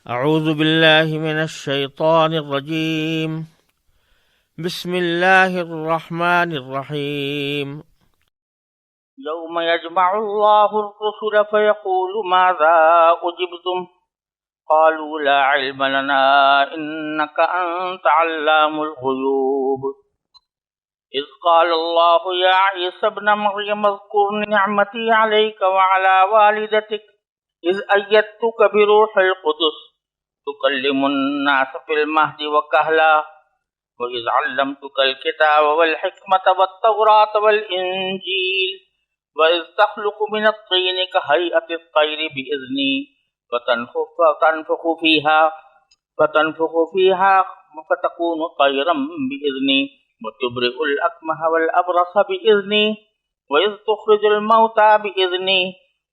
أعوذ بالله من الشيطان الرجيم. بسم الله الرحمن الرحيم. يوم يجمع الله الرسل فيقول ماذا أجبتم قالوا لا علم لنا إنك أنت علام الغيوب إذ قال الله يا عيسى ابن مريم اذكر نعمتي عليك وعلى والدتك إذ أيدتك بروح القدس تكلم الناس في المهد وكهلا وإذ علمتك الكتاب والحكمة والتوراة والإنجيل وإذ تخلق من الطين كهيئة الطير بإذني فتنفخ فيها فتكون طيرا بإذني وتبرئ الأكمه والأبرص بإذني وإذ تخرج الموتى بإذني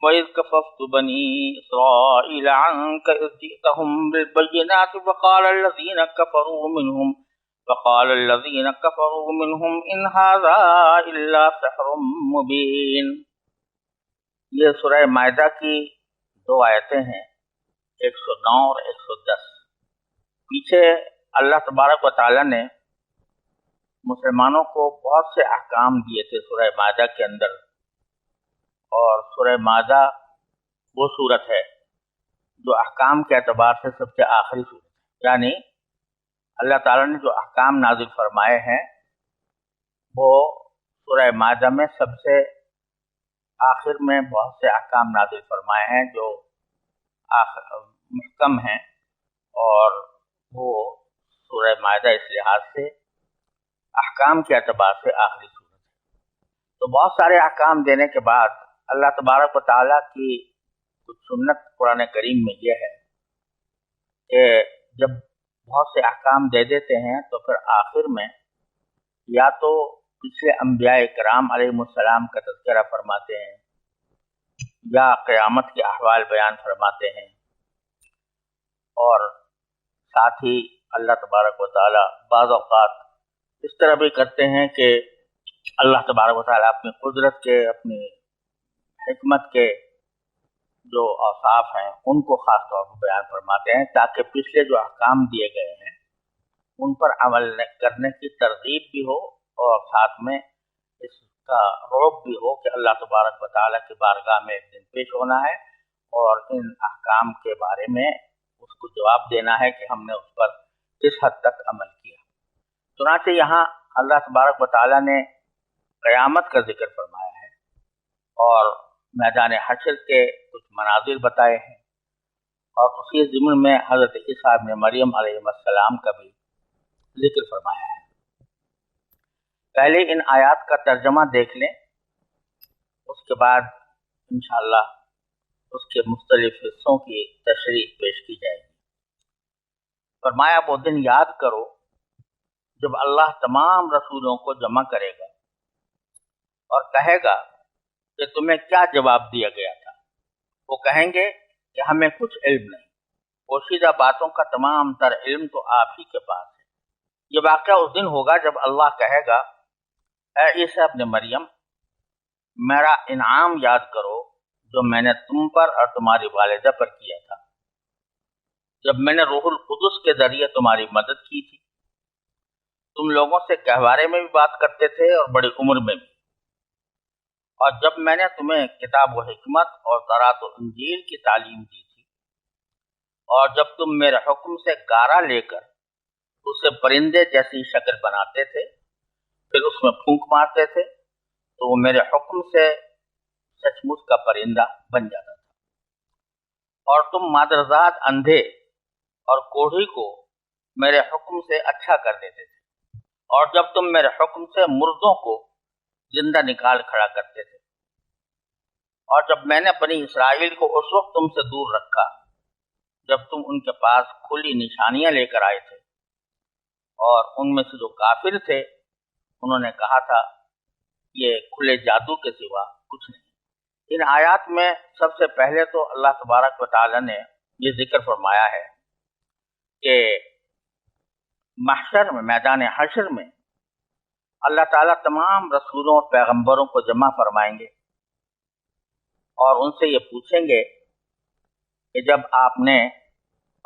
وإذ كففت بني إسرائيل عنك إذ جئتهم بالبينات فقال الذين كفروا منهم إن هذا إلا سحر مبين. یہ سورہ مائدہ کی 2 آیتیں ہیں، 109 اور 110. پیچھے اللہ تبارک و تعالیٰ نے مسلمانوں کو بہت سے احکام دیے تھے سورہ مائدہ کے اندر، اور سورہ مائدہ وہ سورت ہے جو احکام کے اعتبار سے سب سے آخری سورت ہے. یعنی اللہ تعالیٰ نے جو احکام نازل فرمائے ہیں وہ سورہ مائدہ میں سب سے آخر میں بہت سے احکام نازل فرمائے ہیں جو محکم ہیں، اور وہ سورہ مائدہ اس لحاظ سے احکام کے اعتبار سے آخری سورت ہے. تو بہت سارے احکام دینے کے بعد اللہ تبارک و تعالیٰ کی کچھ سنت قرآن کریم میں یہ ہے کہ جب بہت سے احکام دے دیتے ہیں تو پھر آخر میں یا تو پچھلے انبیاء کرام علیہ السلام کا تذکرہ فرماتے ہیں یا قیامت کے احوال بیان فرماتے ہیں، اور ساتھ ہی اللہ تبارک و تعالیٰ بعض اوقات اس طرح بھی کرتے ہیں کہ اللہ تبارک و تعالیٰ اپنی قدرت کے، اپنی حکمت کے جو اوصاف ہیں ان کو خاص طور پر بیان فرماتے ہیں تاکہ پچھلے جو احکام دیے گئے ہیں ان پر عمل کرنے کی ترغیب بھی ہو، اور ساتھ میں اس کا رعب بھی ہو کہ اللہ تبارک و تعالیٰ کی بارگاہ میں ایک دن پیش ہونا ہے اور ان احکام کے بارے میں اس کو جواب دینا ہے کہ ہم نے اس پر کس حد تک عمل کیا. چنانچہ یہاں اللہ تبارک و تعالیٰ نے قیامت کا ذکر فرمایا ہے اور میدان حشر کے کچھ مناظر بتائے ہیں، اور اسی ضمن میں حضرت عیسیٰ ابن مریم علیہ السلام کا بھی ذکر فرمایا ہے. پہلے ان آیات کا ترجمہ دیکھ لیں، اس کے بعد انشاءاللہ اس کے مختلف حصوں کی تشریح پیش کی جائے گی. فرمایا وہ دن یاد کرو جب اللہ تمام رسولوں کو جمع کرے گا اور کہے گا کہ تمہیں کیا جواب دیا گیا تھا. وہ کہیں گے کہ ہمیں کچھ علم نہیں، پوشیدہ باتوں کا تمام تر علم تو آپ ہی کے پاس ہے. یہ واقعہ اس دن ہوگا جب اللہ کہے گا اے عیسیٰ ابن مریم، میرا انعام یاد کرو جو میں نے تم پر اور تمہاری والدہ پر کیا تھا، جب میں نے روح القدس کے ذریعے تمہاری مدد کی تھی. تم لوگوں سے گہوارے میں بھی بات کرتے تھے اور بڑی عمر میں بھی، اور جب میں نے تمہیں کتاب و حکمت اور تورات و انجیل کی تعلیم دی تھی، اور جب تم میرے حکم سے گارا لے کر اسے پرندے جیسی شکل بناتے تھے پھر اس میں پھونک مارتے تھے تو وہ میرے حکم سے سچ مچ کا پرندہ بن جاتا تھا. اور تم مادرزاد اندھے اور کوڑھی کو میرے حکم سے اچھا کر دیتے تھے، اور جب تم میرے حکم سے مردوں کو زندہ نکال کھڑا کرتے تھے، اور جب میں نے بنی اسرائیل کو اس وقت تم سے دور رکھا جب تم ان کے پاس کھلی نشانیاں لے کر آئے تھے، اور ان میں سے جو کافر تھے انہوں نے کہا تھا یہ کھلے جادو کے سوا کچھ نہیں. ان آیات میں سب سے پہلے تو اللہ تبارک و تعالی نے یہ ذکر فرمایا ہے کہ محشر میں، میدان حشر میں اللہ تعالیٰ تمام رسولوں اور پیغمبروں کو جمع فرمائیں گے اور ان سے یہ پوچھیں گے کہ جب آپ نے